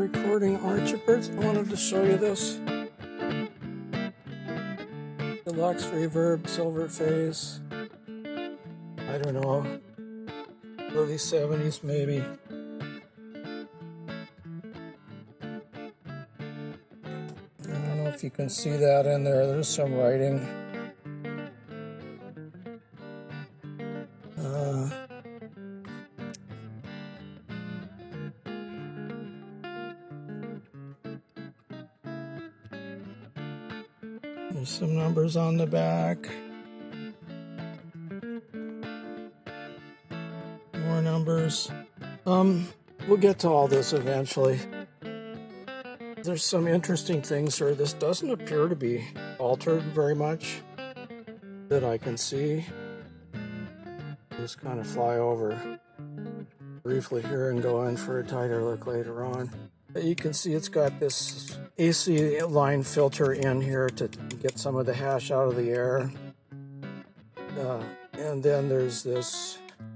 recording Archibirds. I wanted to show you this. Deluxe Reverb, silver phase. I don't know, early 70s maybe. I don't know if you can see that in there. There's some writing. There's some numbers on the back. More numbers. We'll get to all this eventually. There's some interesting things here. This doesn't appear to be altered very much that I can see. Just kind of fly over briefly here and go in for a tighter look later on. But you can see it's got this AC line filter in here to get some of the hash out of the air. And then there's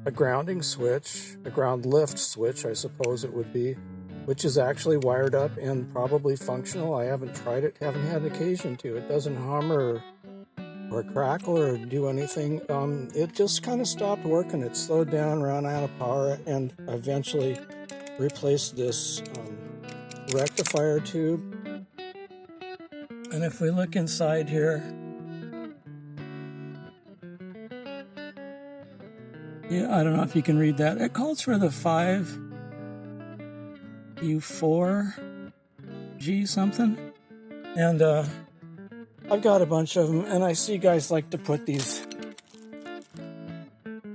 a grounding switch, a ground lift switch, I suppose it would be, which is actually wired up and probably functional. I haven't tried it, haven't had occasion to. It doesn't hum or crackle or do anything. It just kind of stopped working. It slowed down, ran out of power, and eventually replaced this rectifier tube. And if we look inside here, yeah, I don't know if you can read that. It calls for the 5U4G something. And I've got a bunch of them, and I see guys like to put these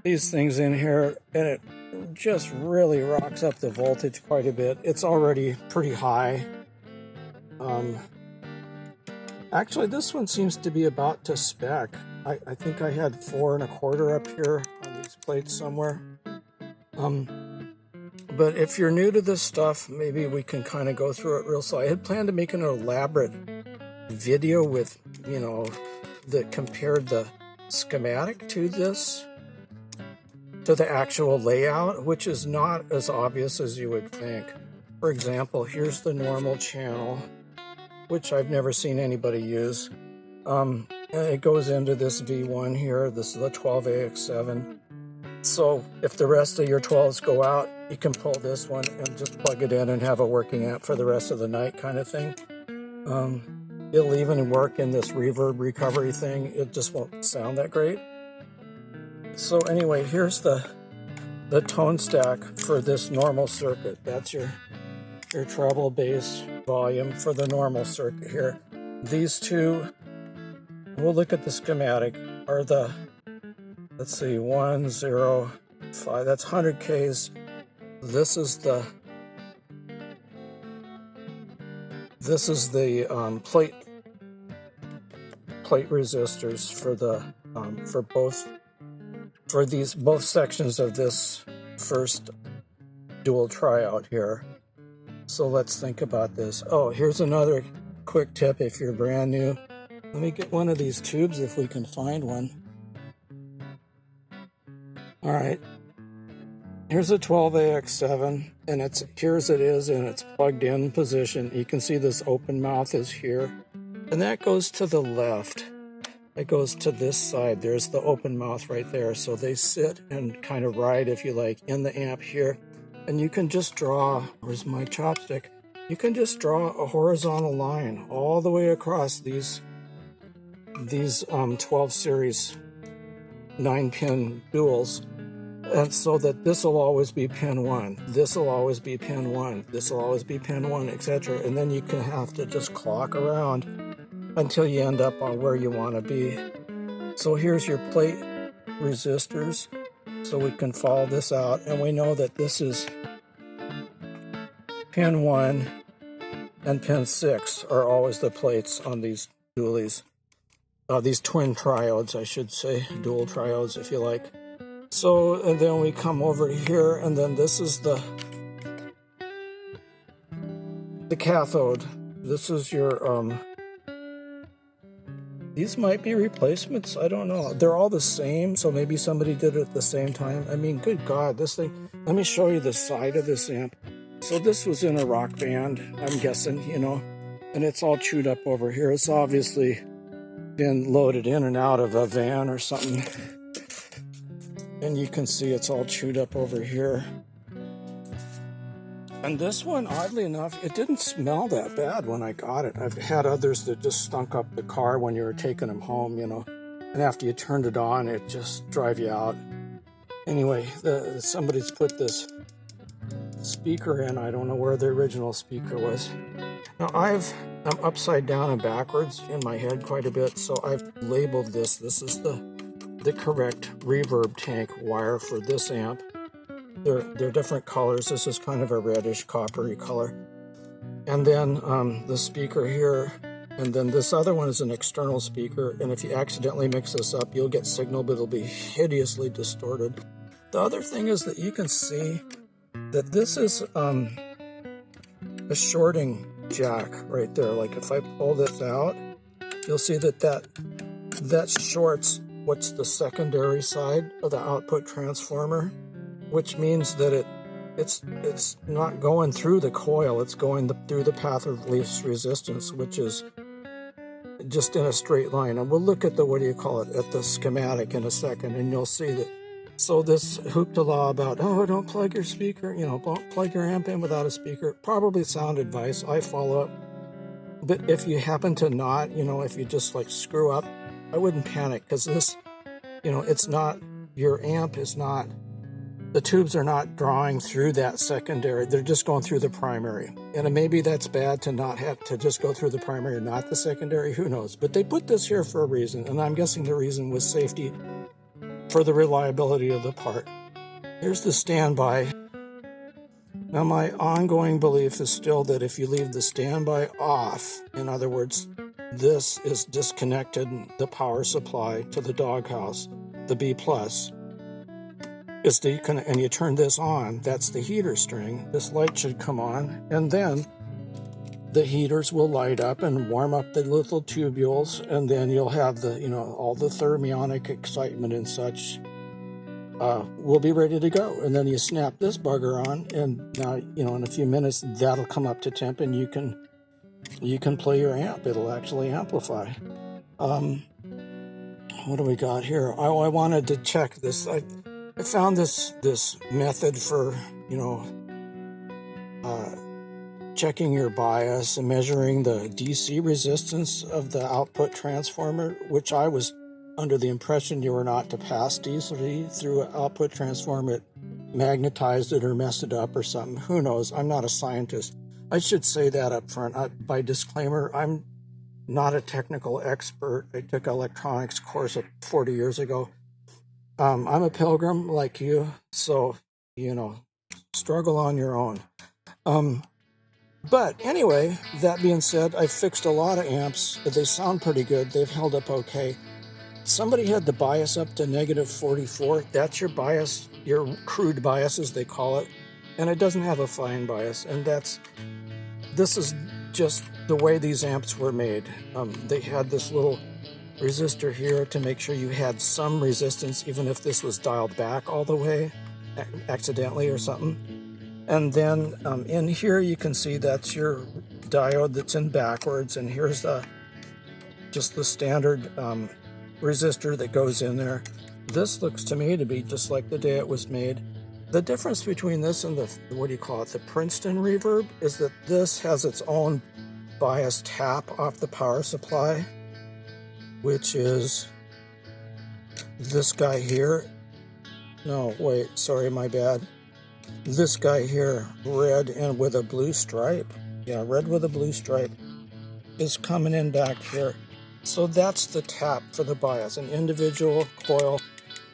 things in here, and it just really rocks up the voltage quite a bit. It's already pretty high. Actually, this one seems to be about to spec. I think I had 4 1/4 up here on these plates somewhere. But if you're new to this stuff, maybe we can kind of go through it real slow. I had planned to make an elaborate video with, you know, that compared the schematic to this, to the actual layout, which is not as obvious as you would think. For example, here's the normal channel, which I've never seen anybody use. And it goes into this V1 here. This is the 12AX7. So if the rest of your 12s go out, you can pull this one and just plug it in and have a working amp for the rest of the night kind of thing. It'll even work in this reverb recovery thing. It just won't sound that great. So anyway, here's the tone stack for this normal circuit. That's your treble, bass, volume for the normal circuit here. These two, we'll look at the schematic, are the, let's see, 1, 0, 5, that's 100 Ks. This is the plate resistors for the for both sections of this first dual tryout here. So let's think about this. Oh, here's another quick tip if you're brand new. Let me get one of these tubes if we can find one. All right. Here's a 12AX7, and here as it is in its plugged in position. You can see this open mouth is here, and that goes to the left. It goes to this side. There's the open mouth right there. So they sit and kind of ride, if you like, in the amp here. And you can just draw, where's my chopstick? You can just draw a horizontal line all the way across these 12 series 9-pin duals. And so that this will always be pin 1, this will always be pin 1, this will always be pin 1, etc. And then you can have to just clock around until you end up on where you want to be. So here's your plate resistors. So we can follow this out, and we know that this is pin 1 and pin 6 are always the plates on these dualies. These twin triodes, I should say, dual triodes if you like. So, and then we come over here, and then this is the cathode. This is your, these might be replacements, I don't know. They're all the same, so maybe somebody did it at the same time. I mean, good God, this thing, let me show you the side of this amp. So this was in a rock band, I'm guessing, you know, and it's all chewed up over here. It's obviously been loaded in and out of a van or something. And you can see it's all chewed up over here. And this one, oddly enough, it didn't smell that bad when I got it. I've had others that just stunk up the car when you were taking them home, you know. And after you turned it on, it just drive you out. Anyway, somebody's put this speaker in. I don't know where the original speaker was. Now I'm upside down and backwards in my head quite a bit, so I've labeled this. This is the correct reverb tank wire for this amp. They're different colors. This is kind of a reddish coppery color. And then the speaker here, and then this other one is an external speaker, and if you accidentally mix this up, you'll get signal, but it'll be hideously distorted. The other thing is that you can see that this is a shorting jack right there. Like if I pull this out, you'll see that shorts what's the secondary side of the output transformer, which means that it's not going through the coil, it's going through the path of least resistance, which is just in a straight line. And we'll look at the, what do you call it, at the schematic in a second, and you'll see that. So this hoopla about, oh, don't plug your speaker, you know, don't plug your amp in without a speaker, probably sound advice, I follow it. But if you happen to not, you know, if you just like screw up, I wouldn't panic, because this, you know, it's not, your amp is not, the tubes are not drawing through that secondary, they're just going through the primary. And maybe that's bad to not have to just go through the primary and not the secondary, who knows. But they put this here for a reason, and I'm guessing the reason was safety for the reliability of the part. Here's the standby. Now my ongoing belief is still that if you leave the standby off, in other words, this is disconnected the power supply to the doghouse, the B+, and you turn this on, that's the heater string. This light should come on, and then the heaters will light up and warm up the little tubules, and then you'll have the, you know, all the thermionic excitement and such will be ready to go. And then you snap this bugger on, and now, you know, in a few minutes that'll come up to temp, and you can play your amp. It'll actually amplify. What do we got here? I wanted to check this. I found this method for, you know, checking your bias and measuring the DC resistance of the output transformer, which I was under the impression you were not to pass DC through an output transformer. It magnetized it or messed it up or something. Who knows? I'm not a scientist. I should say that up front. By disclaimer, I'm not a technical expert. I took an electronics course 40 years ago. I'm a pilgrim like you, so, you know, struggle on your own. But anyway, that being said, I've fixed a lot of amps. They sound pretty good. They've held up okay. Somebody had the bias up to -44. That's your bias, your crude bias as they call it. And it doesn't have a fine bias. And this is just the way these amps were made. They had this little resistor here to make sure you had some resistance, even if this was dialed back all the way accidentally or something. And then in here you can see that's your diode that's in backwards, and here's just the standard resistor that goes in there. This looks to me to be just like the day it was made. The difference between this and the, what do you call it, the Princeton Reverb, is that this has its own bias tap off the power supply, which is this guy here. No, wait, sorry, my bad. This guy here, red and with a blue stripe. Yeah, red with a blue stripe is coming in back here. So that's the tap for the bias, an individual coil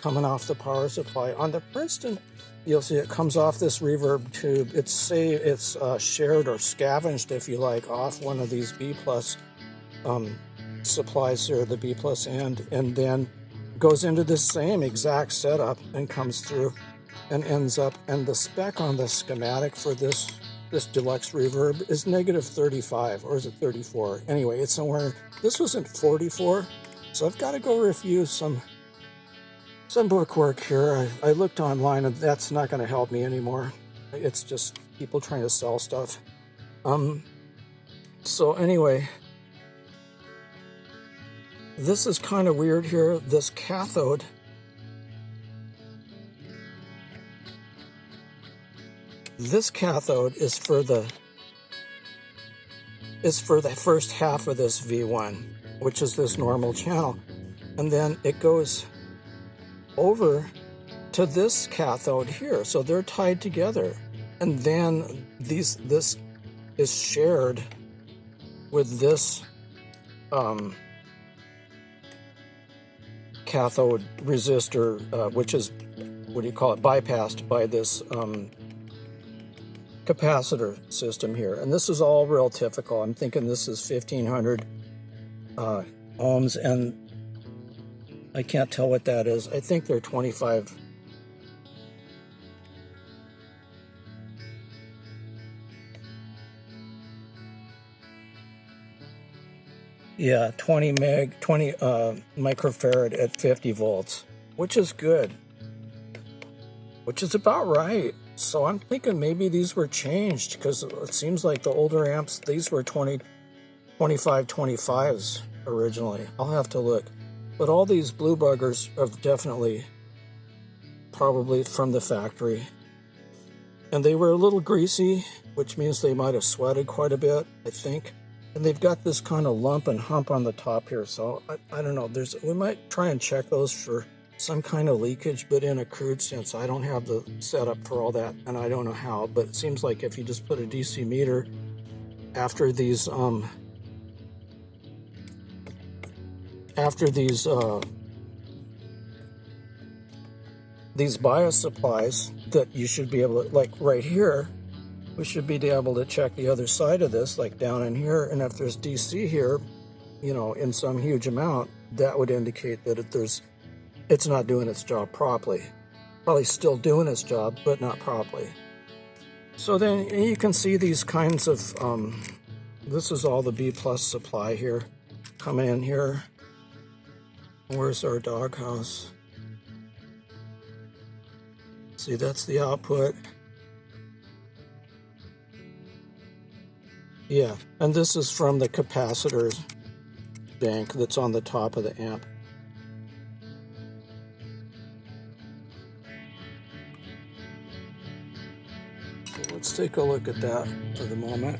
coming off the power supply. On the Princeton, you'll see it comes off this reverb tube. It's shared or scavenged, if you like, off one of these B+ supplies here, the B+ end, and then goes into the same exact setup and comes through and ends up, and the spec on the schematic for this deluxe reverb is -35, or is it 34? Anyway, it's somewhere, this wasn't 44, so I've got to go review some bookwork here. I looked online, and that's not going to help me anymore. It's just people trying to sell stuff. So anyway, this is kind of weird here. This cathode, is for the first half of this V1, which is this normal channel, and then it goes over to this cathode here, so they're tied together, and then this is shared with this cathode resistor, which is, what do you call it, bypassed by this capacitor system here. And this is all real typical. I'm thinking this is 1500 ohms, and I can't tell what that is. I think they're 25. Yeah, 20 microfarad at 50 volts, which is good, which is about right. So I'm thinking maybe these were changed, because it seems like the older amps, these were 25s originally. I'll have to look. But all these blue buggers are definitely probably from the factory. And they were a little greasy, which means they might have sweated quite a bit, I think. And they've got this kind of lump and hump on the top here, so I don't know. We might try and check those for some kind of leakage, but in a crude sense, I don't have the setup for all that, and I don't know how. But it seems like if you just put a DC meter after these bias supplies, that you should be able to, like right here, we should be able to check the other side of this, like down in here, and if there's DC here, you know, in some huge amount, that would indicate that it's not doing its job properly. Probably still doing its job, but not properly. So then you can see these kinds of, this is all the B plus supply here, coming in here. Where's our doghouse? See, that's the output. Yeah, and this is from the capacitor bank that's on the top of the amp. So let's take a look at that for the moment.